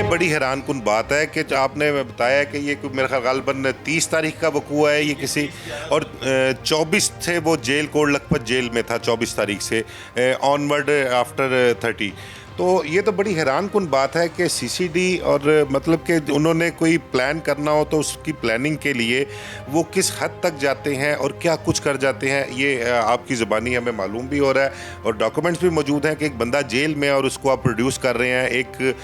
ये बड़ी हैरानकुन बात है कि आपने बताया कि ये मेरे ख्याल गालबन 30 तारीख का वकूआ है ये किसी और 24 से वो जेल कोट लखपत जेल में था 24 तारीख से ऑनवर्ड आफ्टर 30। तो ये तो बड़ी हैरानकुन बात है कि सीसीडी और मतलब कि उन्होंने कोई प्लान करना हो तो उसकी प्लानिंग के लिए वो किस हद तक जाते हैं और क्या कुछ कर जाते हैं, ये आपकी ज़बानी हमें मालूम भी हो रहा है और डॉक्यूमेंट्स भी मौजूद हैं कि एक बंदा जेल में और उसको आप प्रोड्यूस कर रहे हैं। एक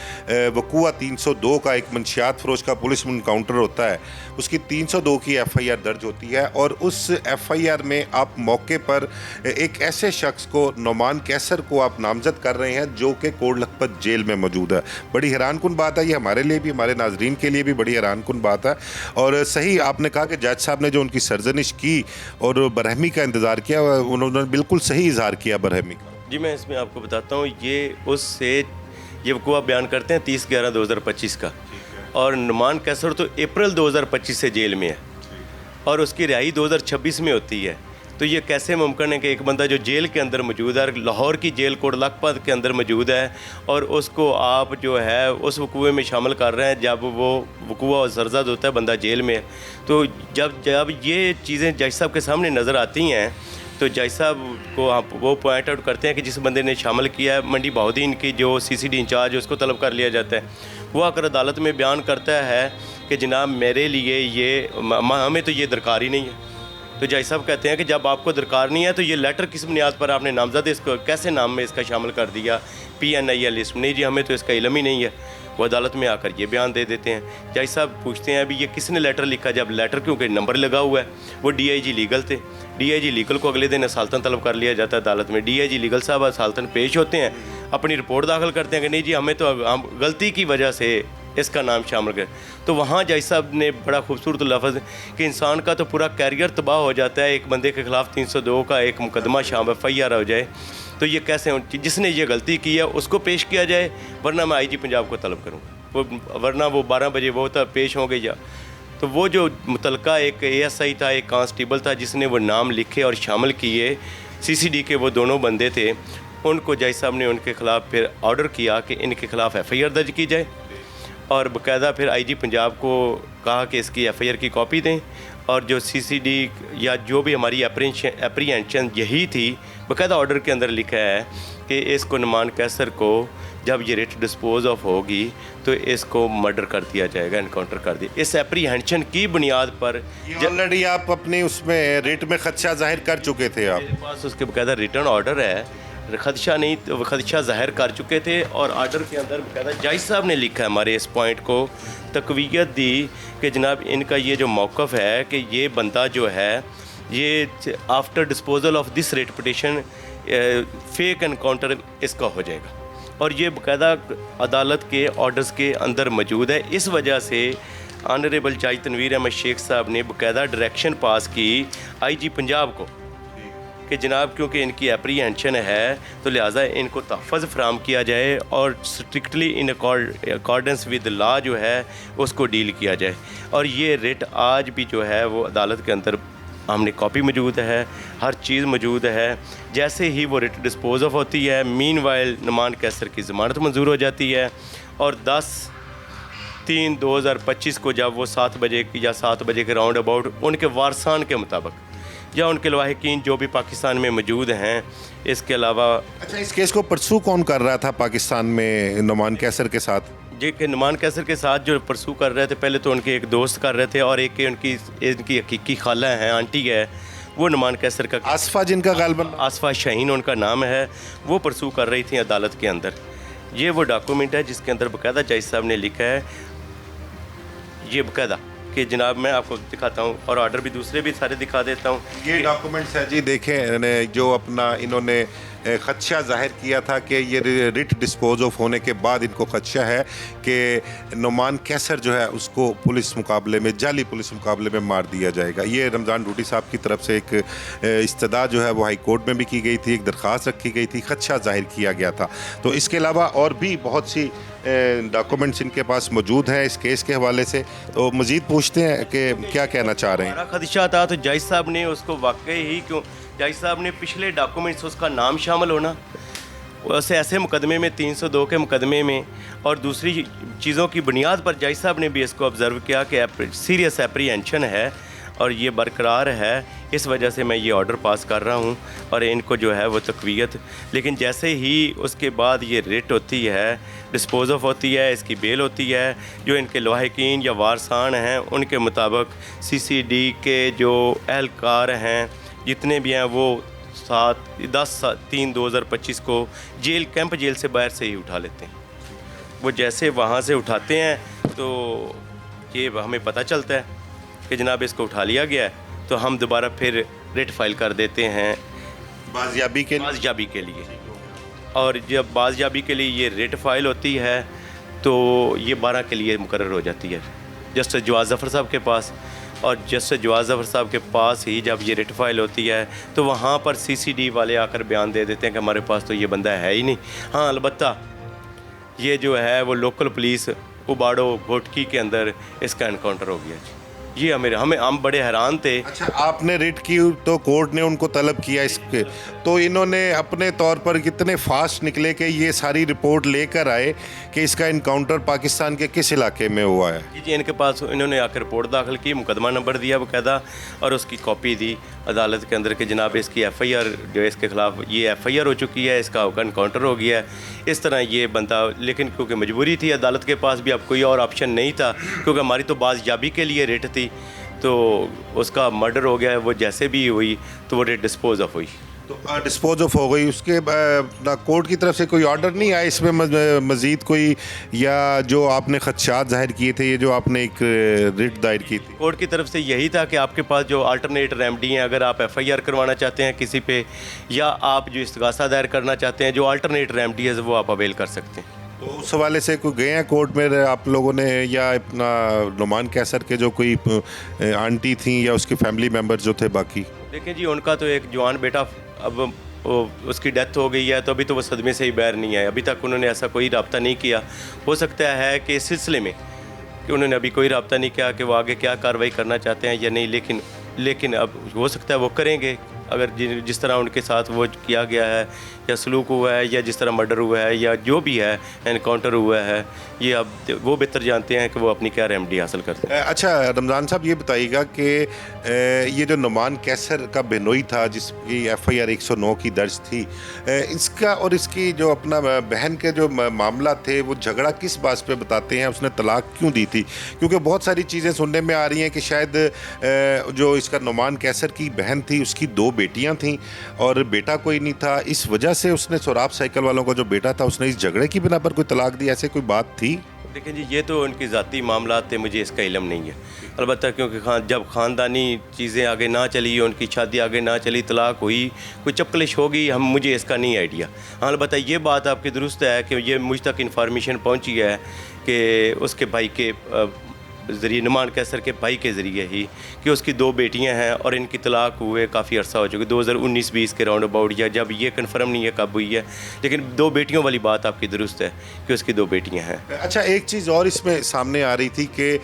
वकूआ 302 का एक मंशियात फरोश का पुलिस इनकाउंटर होता है, उसकी 302 की FIR दर्ज होती है और उस FIR में आप मौके पर एक ऐसे शख्स को नोमान कैसर को आप नामजद कर रहे हैं जो कि कोट लखपत जेल में मौजूद है। बड़ी हैरानकुन बात है ये, हमारे लिए भी हमारे नाजरीन के लिए भी बड़ी हैरानकुन बात है। और सही आपने कहा कि जज साहब ने जो उनकी सरजनिश की और बरहमी का इंतज़ार किया, उन्होंने बिल्कुल सही इजहार किया बरहमी का। जी मैं इसमें आपको बताता हूँ, ये वकूआ बयान करते हैं 30/11/2025 का और नुमान कैसर तो अप्रैल 2025 से जेल में है और उसकी रिहाई 2026 में होती है। तो ये कैसे मुमकिन है कि एक बंदा जो जेल के अंदर मौजूद है, लाहौर की जेल कोट लखपत के अंदर मौजूद है और उसको आप जो है उस वकूए में शामिल कर रहे हैं जब वो वकूआ सरजद होता है, बंदा जेल में है। तो जब ये चीज़ें जज साहब के सामने नज़र आती हैं तो जज साहब को आप वो पॉइंट आउट करते हैं कि जिस बंदे ने शामिल किया है, मंडी बहाउद्दीन की जो CCD इंचार्ज है उसको तलब कर लिया जाता है। वो आकर अदालत में बयान करता है कि जनाब मेरे लिए हमें तो ये दरकार ही नहीं है। तो जज साहब कहते हैं कि जब आपको दरकार नहीं है तो ये लेटर किस बुनियाद पर आपने नामजद इसको कैसे नाम में इसका शामिल कर दिया PNIL लिस्ट में? नहीं जी हमें तो इसका इल्म ही नहीं है। वो अदालत में आकर ये बयान दे देते हैं। जज साहब पूछते हैं अभी ये किसने लेटर लिखा? जब लेटर क्योंकि नंबर लगा हुआ है, वो DIG लीगल थे। DIG लीगल को अगले दिन असालतन तलब कर लिया जाता है अदालत में। DIG लीगल साहब असालतन पेश होते हैं, अपनी रिपोर्ट दाखिल करते हैं कि नहीं जी हमें तो हम गलती की वजह से इसका नाम शामिल कर। तो वहाँ जज साहब ने बड़ा खूबसूरत लफ्ज़ कि इंसान का तो पूरा कैरियर तबाह हो जाता है, एक बंदे के ख़िलाफ़ 302 का एक मुकदमा शामिल FIR हो जाए तो ये कैसे, जिसने ये गलती की है उसको पेश किया जाए, वरना मैं IG पंजाब को तलब करूँगा, वरना वो 12 बजे वो तब पेश होंगे। या तो वो जो मुतलका एक ASI था, एक कांस्टेबल था जिसने वो नाम लिखे और शामिल किए, CCD के वो दोनों बंदे थे, उनको जज साहब ने उनके ख़िलाफ़ फिर ऑर्डर किया कि इनके ख़िलाफ़ FIR दर्ज की जाए और बाकायदा फिर IG पंजाब को कहा कि इसकी FIR की कॉपी दें और जो CCD या जो भी हमारी एप्रीहेंशन यही थी, बाकायदा ऑर्डर के अंदर लिखा है कि इसको नुमान कैसर को जब ये रिट डिस्पोज ऑफ होगी तो इसको मर्डर कर दिया जाएगा, इनकाउंटर कर दिया। इस एप्रीहेंशन की बुनियाद पर ऑलरेडी आप अपने उसमें रेट में खदशा जाहिर कर चुके थे, आप मेरे पास उसके बाकायदा रिटर्न ऑर्डर है, खदशा नहीं तो खदशा ज़ाहिर कर चुके थे और आर्डर के अंदर बाकायदा जज साहब ने लिखा है हमारे इस पॉइंट को तकवीयत दी कि जनाब इनका ये जो मौक़िफ़ है कि ये बंदा जो है ये after disposal of this rate petition fake encounter इसका हो जाएगा और ये बाकायदा अदालत के ऑर्डर्स के अंदर मौजूद है। इस वजह से ऑनरेबल जज तनवीर अहमद शेख साहब ने बाकायदा डायरेक्शन पास की IG पंजाब को कि जनाब क्योंकि इनकी एप्रीहेंशन है तो लिहाजा इनको तहफ़्फ़ुज़ फराहम किया जाए और strictly in accordance with law जो है उसको डील किया जाए। और ये रिट आज भी जो है वो अदालत के अंदर हमने कॉपी मौजूद है, हर चीज़ मौजूद है। जैसे ही वो रिट डिस्पोज ऑफ होती है, मीनवाइल नुमान कैसर की ज़मानत मंजूर हो जाती है और 10/3/2025 को जब वो 7 बजे या 7 बजे के राउंड अबाउट उनके वारसान के मुताबिक या उनके लवाहिकीन जो भी पाकिस्तान में मौजूद हैं, इसके अलावा अच्छा इस केस को परसू कौन कर रहा था पाकिस्तान में नुमान कैसर के साथ? जी कि नुमान कैसर के साथ जो परसू कर रहे थे, पहले तो उनके एक दोस्त कर रहे थे और एक इनकी हकीकी खाला है, आंटी है, वो नुमान कैसर का आसफा, जिनका गालबन आसफा शाहीन उनका नाम है, वो परसू कर रही थी अदालत के अंदर। ये वो डॉक्यूमेंट है जिसके अंदर बाकायदा जज साहब ने लिखा है, ये बाकायदा कि जनाब मैं आपको दिखाता हूँ और ऑर्डर भी दूसरे भी सारे दिखा देता हूँ। ये डॉक्यूमेंट्स है जी, देखें जो अपना इन्होंने खदशा जाहिर किया था कि ये रिट डिस्पोज ऑफ होने के बाद इनको खदशा है कि नुमान कैसर जो है उसको पुलिस मुकाबले में, जाली पुलिस मुकाबले में मार दिया जाएगा। ये रमज़ान रूटी साहब की तरफ से एक इस्तदा जो है वो हाई कोर्ट में भी की गई थी, एक दरख्वास्त रखी गई थी, खदशा जाहिर किया गया था। तो इसके अलावा और भी बहुत सी डॉक्यूमेंट्स इनके पास मौजूद हैं इस केस के हवाले से। तो मज़ीद पूछते हैं कि क्या कहना चाह रहे हैं। खदशा था तो जज साहब ने उसको वाकई ही क्यों, जज साहब ने पिछले डॉक्यूमेंट्स उसका नाम शामिल होना, वैसे ऐसे मुकदमे में 302 के मुकदमे में और दूसरी चीज़ों की बुनियाद पर जज साहब ने भी इसको ऑब्ज़र्व किया कि सीरियस एप्रीहेंशन है और ये बरकरार है, इस वजह से मैं ये ऑर्डर पास कर रहा हूँ और इनको जो है वो तकवीयत। लेकिन जैसे ही उसके बाद ये रिट होती है, डिस्पोज ऑफ होती है, इसकी बेल होती है, जो इनके लाहिकीन या वारसान हैं उनके मुताबिक CCD के जो एहलकार हैं जितने भी हैं वो 7/10/3/2025 को कैंप जेल से बाहर से ही उठा लेते हैं। वो जैसे वहाँ से उठाते हैं तो ये हमें पता चलता है कि जनाब इसको उठा लिया गया है, तो हम दोबारा फिर रिट फाइल कर देते हैं बाजियाबी के लिए। और जब बाजियाबी के लिए ये रिट फाइल होती है तो ये 12 के लिए मुकर्रर हो जाती है जस्टिस जवाद ज़फ़र साहब के पास। और जस्टिस जवाद ज़फ़र साहब के पास ही जब ये रिट फाइल होती है तो वहाँ पर CCD वाले आकर बयान दे देते हैं कि हमारे पास तो ये बंदा है ही नहीं। हाँ, अलबत्ता ये जो है वो लोकल पुलिस उबाड़ो घोटकी के अंदर इसका एनकाउंटर हो गया। ये हम बड़े हैरान थे। अच्छा, आपने रिट की तो कोर्ट ने उनको तलब किया इसके, तो इन्होंने अपने तौर पर कितने फास्ट निकले कि ये सारी रिपोर्ट लेकर आए कि इसका इनकाउंटर पाकिस्तान के किस इलाके में हुआ है? जी, इनके पास इन्होंने आकर रिपोर्ट दाखिल की, मुकदमा नंबर दिया बाकायदा और उसकी कॉपी दी अदालत के अंदर कि जनाब इसकी FIR जो है इसके ख़िलाफ़ ये FIR हो चुकी है, इसका इनकाउंटर हो गया है। इस तरह ये बंदा, लेकिन क्योंकि मजबूरी थी अदालत के पास भी, अब कोई और ऑप्शन नहीं था क्योंकि हमारी तो बाजियाबी के लिए रिट थी, तो उसका मर्डर हो गया है। वो जैसे भी हुई तो वो रिट डिस्पोज ऑफ हुई, तो डिस्पोज ऑफ हो गई। उसके कोर्ट की तरफ से कोई ऑर्डर नहीं आया इसमें मज़ीद कोई, या जो आपने खदशात जाहिर किए थे, ये जो आपने एक रिट दायर की थी कोर्ट की तरफ से यही था कि आपके पास जो अल्टरनेट रेमेडी हैं, अगर आप FIR करवाना चाहते हैं किसी पे या आप जो इस्तगासा दायर करना चाहते हैं, जो अल्टरनेट रेमेडी है वो आप अवेल कर सकते हैं। तो उस हवाले से कोई गए हैं कोर्ट में आप लोगों ने, या अपना नुमान कैसर के जो कोई आंटी थी या उसके फैमिली मेम्बर जो थे बाकी? देखिए जी, उनका तो एक जवान बेटा अब उसकी डेथ हो गई है, तो अभी तो वो सदमे से ही बाहर नहीं आए। अभी तक उन्होंने ऐसा कोई रब्ता नहीं किया। हो सकता है कि इस सिलसिले में कि उन्होंने अभी कोई रब्ता नहीं किया कि वो आगे क्या कार्रवाई करना चाहते हैं या नहीं, लेकिन अब हो सकता है वो करेंगे अगर जिस तरह उनके साथ वो किया गया है या सलूक हुआ है या जिस तरह मर्डर हुआ है या जो भी है एनकाउंटर हुआ है, ये अब वो बेहतर जानते हैं कि वो अपनी क्या रेमेडी हासिल करते हैं। अच्छा रमज़ान साहब, ये बताइएगा कि ये जो नुमान कैसर का बेनोई था जिसकी FIR 109 की दर्ज थी, इसका और इसकी जो अपना बहन के जो मामला थे वो झगड़ा किस बात पे बताते हैं, उसने तलाक क्यों दी थी? क्योंकि बहुत सारी चीज़ें सुनने में आ रही हैं कि शायद जो इसका नुमान कैसर की बहन थी उसकी 2 बेटियां थीं और बेटा कोई नहीं था, इस वजह से उसने सोराब साइकिल वालों का जो बेटा था उसने इस झगड़े की बिना पर कोई तलाक दी, ऐसे कोई बात थी? देखिए जी, ये तो उनकी ज़ाती मामला थे, मुझे इसका इल्म नहीं है। अलबत्ता क्योंकि जब ख़ानदानी चीज़ें आगे ना चली, उनकी शादी आगे ना चली, तलाक हुई, कोई चपकलिश होगी, मुझे इसका नहीं आइडिया। हाँ, अलबत्ता ये बात आपकी दुरुस्त है कि ये मुझ तक इन्फॉर्मेशन पहुंची है कि उसके भाई के ज़रिए, नुमान कैसर के भाई के ज़रिए ही, कि उसकी 2 बेटियां हैं और इनकी तलाक हुए काफ़ी अर्सा हो चुकी, 2019-20 के राउंड अबाउट, या जब ये कन्फर्म नहीं है कब हुई है, लेकिन 2 बेटियों वाली बात आपकी दुरुस्त है कि उसकी 2 बेटियां हैं। अच्छा, एक चीज़ और इसमें सामने आ रही थी कि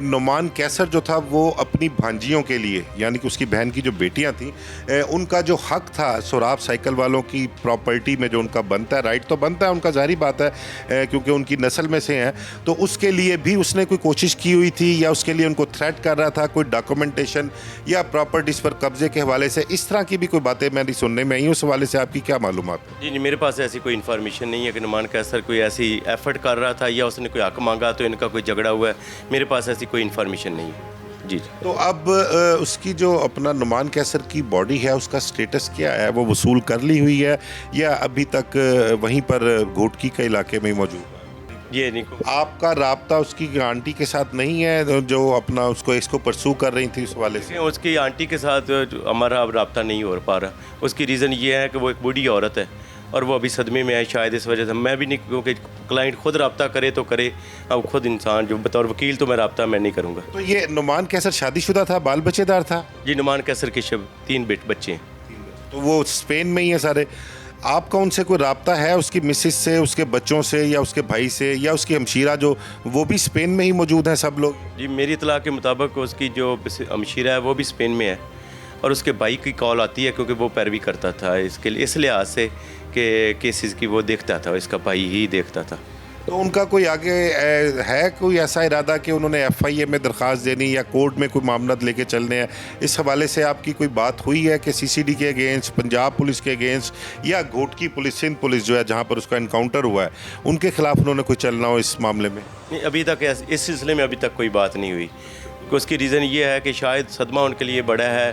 नुमान कैसर जो था वो अपनी भांजियों के लिए, यानी कि उसकी बहन की जो बेटियाँ थीं, उनका जो हक़ था सोराब साइकिल वालों की प्रॉपर्टी में जो उनका बनता है, राइट तो बनता है उनका, ज़ाहिर बात है क्योंकि उनकी नस्ल में से हैं, तो उसके लिए भी उसने कोई कोशिश की हुई थी या उसके लिए उनको थ्रेट कर रहा था, कोई डॉक्यूमेंटेशन या प्रॉपर्टीज़ पर कब्जे के हवाले से, इस तरह की भी कोई बातें मेरी सुनने में आई? उस हवाले से आपकी क्या मालूमात है? जी, मेरे पास ऐसी कोई इन्फॉर्मेशन नहीं है कि नुमान कैसर कोई ऐसी एफर्ट कर रहा था या उसने कोई हक मांगा तो इनका कोई झगड़ा हुआ है। मेरे पास ऐसी कोई इन्फॉर्मेशन नहीं है। जी। तो अब उसकी जो अपना नुमान कैसर की बॉडी है उसका स्टेटस क्या है? वो वसूल कर ली हुई है या अभी तक वहीं पर घोटकी के इलाके में मौजूद है? ये नहीं, आपका राब्ता उसकी आंटी के साथ नहीं है जो अपना इसको परसू कर रही थी उस वाले से? उसकी आंटी के साथ हमारा अब राब्ता नहीं हो पा रहा। उसकी रीज़न ये है कि वो एक बूढ़ी औरत है और वो अभी सदमे में है, शायद इस वजह से। मैं भी नहीं, क्योंकि क्लाइंट खुद राब्ता करे तो करे, अब खुद इंसान जो बतौर वकील तो मैं राब्ता मैं नहीं करूँगा। तो ये नुमान कैसर शादीशुदा था, बाल बच्चेदार था? जी, नुमान कैसर के 3 बच्चे हैं। तो वो स्पेन में ही है सारे। आपका उनसे कोई राब्ता है, उसकी मिसेस से, उसके बच्चों से, या उसके भाई से, या उसकी हमशीरा जो वो भी स्पेन में ही मौजूद हैं सब लोग? जी, मेरी इत्तला के मुताबिक उसकी जो हमशीरा है वो भी स्पेन में है और उसके भाई की कॉल आती है क्योंकि वो पैरवी करता था इसके लिए, इस लिहाज से इनके केसेस की वो देखता था, इसका भाई ही देखता था। तो उनका कोई आगे है कोई ऐसा इरादा कि उन्होंने एफआईए में दरख्वास्त देनी या कोर्ट में कोई मामला लेके चलने हैं? इस हवाले से आपकी कोई बात हुई है कि सीसीडी के अगेंस्ट, पंजाब पुलिस के अगेंस्ट या घोटकी पुलिस, सिंध पुलिस जो है जहां पर उसका इनकाउंटर हुआ है, उनके खिलाफ उन्होंने कोई चलना हो इस मामले में? नहीं, अभी तक इस सिलसिले में अभी तक कोई बात नहीं हुई। उसकी रीज़न ये है कि शायद सदमा उनके लिए बड़ा है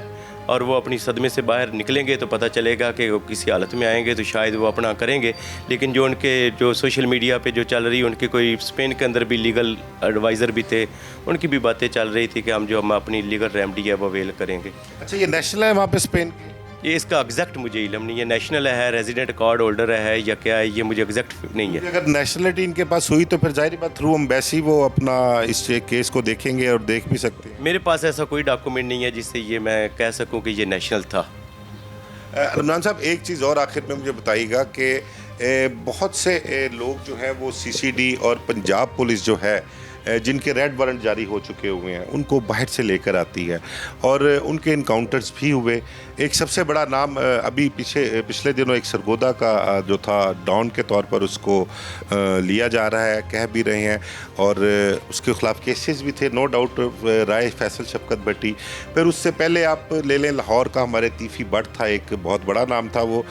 और वो अपनी सदमे से बाहर निकलेंगे तो पता चलेगा कि वो किसी हालत में आएंगे तो शायद वो अपना करेंगे। लेकिन जो उनके जो सोशल मीडिया पे जो चल रही, उनके कोई स्पेन के अंदर भी लीगल एडवाइज़र भी थे, उनकी भी बातें चल रही थी कि हम अपनी लीगल रेमेडी है वो अवेल करेंगे। अच्छा, ये नेशनल है वहाँ पे स्पेन के? ये इसका एग्जैक्ट मुझे इलम नहीं है, नेशनल है, रेजिडेंट कार्ड होल्डर है या क्या है, ये मुझे एग्जैक्ट नहीं है। अगर नेशनलिटी इनके पास हुई तो फिर जाहिर बात थ्रू एम्बेसी वो अपना इस केस को देखेंगे और देख भी सकते हैं। मेरे पास ऐसा कोई डॉक्यूमेंट नहीं है जिससे ये मैं कह सकूं कि ये नेशनल था। रमजान साहब, एक चीज़ और आखिर में मुझे बताइएगा कि बहुत से लोग जो हैं वो सीसीडी और पंजाब पुलिस जो है जिनके रेड वारंट जारी हो चुके हुए हैं, उनको बाहर से लेकर आती है और उनके इनकाउंटर्स भी हुए। एक सबसे बड़ा नाम अभी पिछले दिनों एक सरगोदा का जो था डॉन के तौर पर उसको लिया जा रहा है, कह भी रहे हैं, और उसके ख़िलाफ़ केसेस भी थे, नो डाउट। राय फैसल शफकत भट्टी, फिर उससे पहले आप ले लें लाहौर का हमारे तीफ़ी भट्ट था, एक बहुत बड़ा नाम था वो,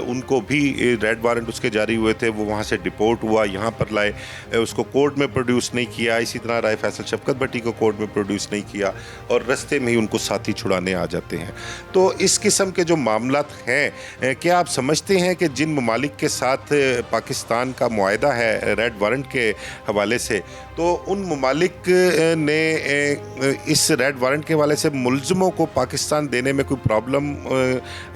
उनको भी रेड वारंट उसके जारी हुए थे, वो वहाँ से डिपोर्ट हुआ, यहाँ पर लाए, उसको कोर्ट में प्रोड्यूस नहीं किया। इसी तरह राय फैसल शफकत भट्टी को कोर्ट में प्रोड्यूस नहीं किया और रस्ते में ही उनको साथी छुड़ाने आ जाते हैं। तो इस किस्म के जो मामलात हैं, क्या आप समझते हैं कि जिन ममालिक के साथ पाकिस्तान का मुआहदा है रेड वारंट के हवाले से, तो उन ममालिक ने इस रेड वारंट के हवाले से मुलज़मों को पाकिस्तान देने में कोई प्रॉब्लम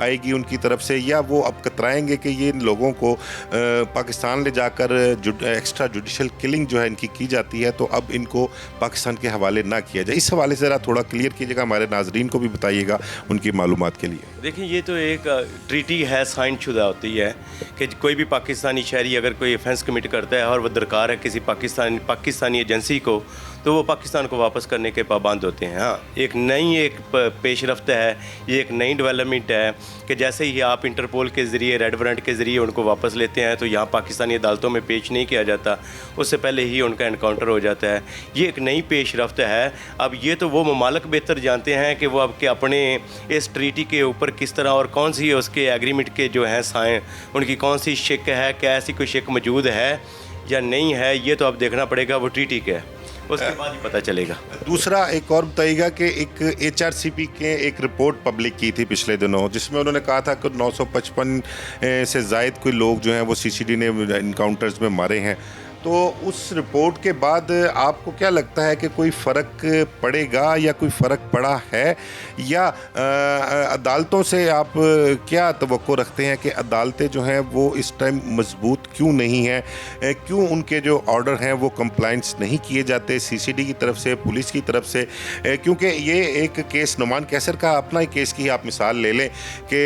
आएगी उनकी तरफ से, या वो अब कतराएंगे कि ये इन लोगों को पाकिस्तान ले जाकर एक्स्ट्रा जुडिशल किलिंग जो है इनकी की जाती है, तो अब इनको पाकिस्तान के हवाले ना किया जाए? इस हवाले से ज़रा थोड़ा क्लियर कीजिएगा, हमारे नाजरीन को भी बताइएगा उनकी मालूमात के लिए। देखिए, ये तो एक ट्रीटी है, साइन शुदा होती है कि कोई भी पाकिस्तानी शहरी अगर कोई ऑफेंस कमिट करता है और वह दरकार है किसी पाकिस्तानी एजेंसी को, तो वो पाकिस्तान को वापस करने के पाबंद होते हैं। हाँ, एक नई पेशरफ्त है, ये एक नई डेवलपमेंट है कि जैसे ही आप इंटरपोल के ज़रिए, रेड वारंट के ज़रिए उनको वापस लेते हैं तो यहाँ पाकिस्तानी अदालतों में पेश नहीं किया जाता, उससे पहले ही उनका इनकाउंटर हो जाता है। ये एक नई पेशरफ्त है। अब ये तो वो ममालिक बेहतर जानते हैं कि वो अब के अपने इस ट्रीटी के ऊपर किस तरह और कौन सी उसके एग्रीमेंट के जो हैं साइन, उनकी कौन सी शिक है, क्या ऐसी कोई शिक मौजूद है या नहीं है, ये तो अब देखना पड़ेगा, वो ट्रीटी के है, उसके बाद ही पता चलेगा। दूसरा एक और बताइएगा कि एक HRCP के एक रिपोर्ट पब्लिक की थी पिछले दिनों, जिसमें उन्होंने कहा था कि 955 से ज़ायद कोई लोग जो हैं वो CCD ने इनकाउंटर्स में मारे हैं। तो उस रिपोर्ट के बाद आपको क्या लगता है कि कोई फ़र्क पड़ेगा या कोई फ़र्क पड़ा है, या अदालतों से आप क्या तवक्को रखते हैं कि अदालतें जो हैं वो इस टाइम मजबूत क्यों नहीं हैं, क्यों उनके जो ऑर्डर हैं वो कंप्लाइंस नहीं किए जाते CCD की तरफ से, पुलिस की तरफ से? क्योंकि ये एक केस नुमान कैसर का अपना ही केस की आप मिसाल ले लें कि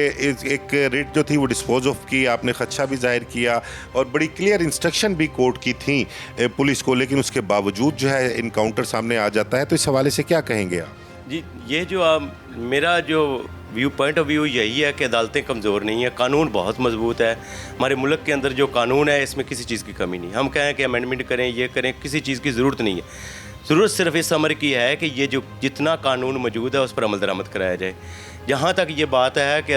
एक रिट जो थी वो डिस्पोज ऑफ की, आपने खदशा भी जाहिर किया और बड़ी क्लियर इंस्ट्रक्शन भी कोर्ट की थी पुलिस को, लेकिन उसके बावजूद जो है इनकाउंटर सामने आ जाता है। तो इस हवाले से क्या कहेंगे आप? जी, ये जो मेरा जो पॉइंट ऑफ व्यू यही है कि अदालतें कमज़ोर नहीं है, कानून बहुत मजबूत है। हमारे मुल्क के अंदर जो कानून है इसमें किसी चीज़ की कमी नहीं। हम कहें कि अमेंडमेंट करें, ये करें, किसी चीज़ की ज़रूरत नहीं है। ज़रूरत सिर्फ इस अमर की है कि ये जो जितना कानून मौजूद है उस पर अमल दरामद कराया जाए। जहाँ तक ये बात है कि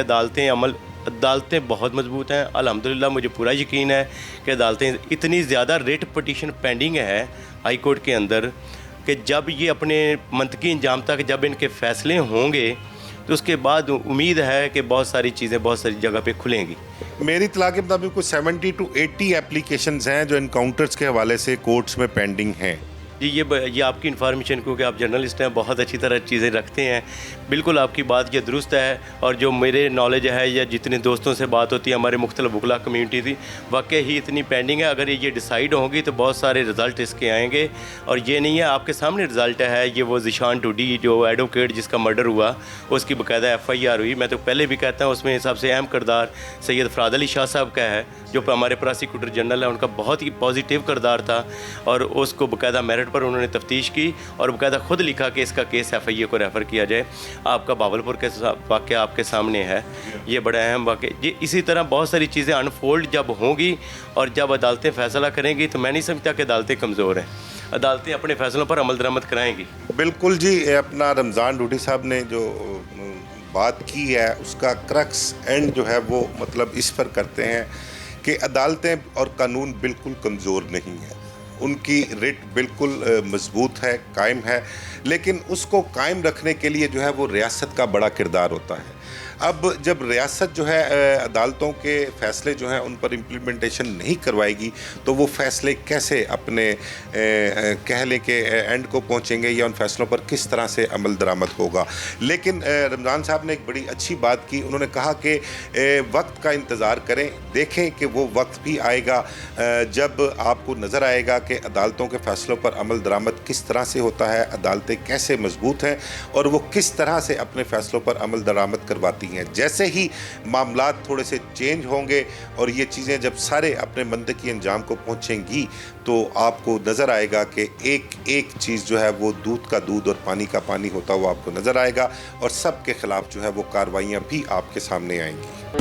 अदालतें बहुत मजबूत हैं, अल्हम्दुलिल्लाह मुझे पूरा यकीन है कि अदालतें, इतनी ज़्यादा रिट पटिशन पेंडिंग है हाई कोर्ट के अंदर कि जब ये अपने मंतकी इंजाम तक जब इनके फ़ैसले होंगे तो उसके बाद उम्मीद है कि बहुत सारी चीज़ें बहुत सारी जगह पे खुलेंगी। मेरी इत्तला के मुताबिक कुछ 70 to 80 एप्लीकेशंस हैं जो इनकाउंटर्स के हवाले से कोर्ट्स में पेंडिंग हैं। जी, ये आपकी इन्फॉर्मेशन, क्योंकि आप जर्नलिस्ट हैं, बहुत अच्छी तरह चीज़ें रखते हैं। बिल्कुल आपकी बात ये दुरुस्त है, और जो मेरे नॉलेज है या जितने दोस्तों से बात होती है हमारे मुख्तलिफ वकला कम्यूनिटी थी, वाकई ही इतनी पेंडिंग है। अगर ये डिसाइड होगी तो बहुत सारे रिज़ल्ट इसके आएंगे, और ये नहीं है, आपके सामने रिज़ल्ट है। ये वो ज़िशान टूडी जो एडवोकेट जिसका मर्डर हुआ, उसकी बाकायदा FIR हुई। मैं तो पहले भी कहता हूँ उसमें सबसे अहम किरदार सैयद फ़राद अली शाह साहब का है, जो हमारे प्रोसिक्यूटर जनरल है, उनका बहुत ही पॉजिटिव किरदार था, और उसको बाकायदा मेरिट मेरिट पर उन्होंने तफ्तीश की और बाकायदा खुद लिखा कि इसका केस FIA को रेफ़र किया जाए। आपका बावलपुर के वाक़या आपके सामने है, ये बड़ा अहम वाक़या। ये इसी तरह बहुत सारी चीज़ें अनफोल्ड जब होंगी और जब अदालतें फ़ैसला करेंगी, तो मैं नहीं समझता कि अदालतें कमज़ोर हैं। अदालतें अपने फ़ैसलों पर अमल दरामद कराएँगी। बिल्कुल जी, अपना रमज़ान डूडी साहब ने जो बात की है उसका क्रक्स एंड जो है वो मतलब इस पर करते हैं कि अदालतें और कानून बिल्कुल कमज़ोर नहीं है, उनकी रिट बिल्कुल मजबूत है, कायम है, लेकिन उसको कायम रखने के लिए जो है वो रियासत का बड़ा किरदार होता है। अब जब रियासत जो है अदालतों के फ़ैसले जो हैं उन पर इम्प्लीमेंटेशन नहीं करवाएगी तो वो फ़ैसले कैसे अपने कह लें कि एंड को पहुंचेंगे या उन फैसलों पर किस तरह से अमल दरामद होगा। लेकिन रमज़ान साहब ने एक बड़ी अच्छी बात की, उन्होंने कहा कि वक्त का इंतज़ार करें, देखें कि वो वक्त भी आएगा जब आपको नज़र आएगा कि अदालतों के फ़ैसलों पर अमल दरामद किस तरह से होता है, अदालतें कैसे मजबूत हैं और वो किस तरह से अपने फ़ैसलों पर अमल दरामद करवाती हैं। जैसे ही मामलात थोड़े से चेंज होंगे और ये चीज़ें जब सारे अपने मंतकी अंजाम को पहुँचेंगी तो आपको नज़र आएगा कि एक एक चीज़ जो है वो दूध का दूध और पानी का पानी होता हुआ आपको नज़र आएगा और सब के ख़िलाफ़ जो है वो कार्रवाइयाँ भी आपके सामने आएंगी।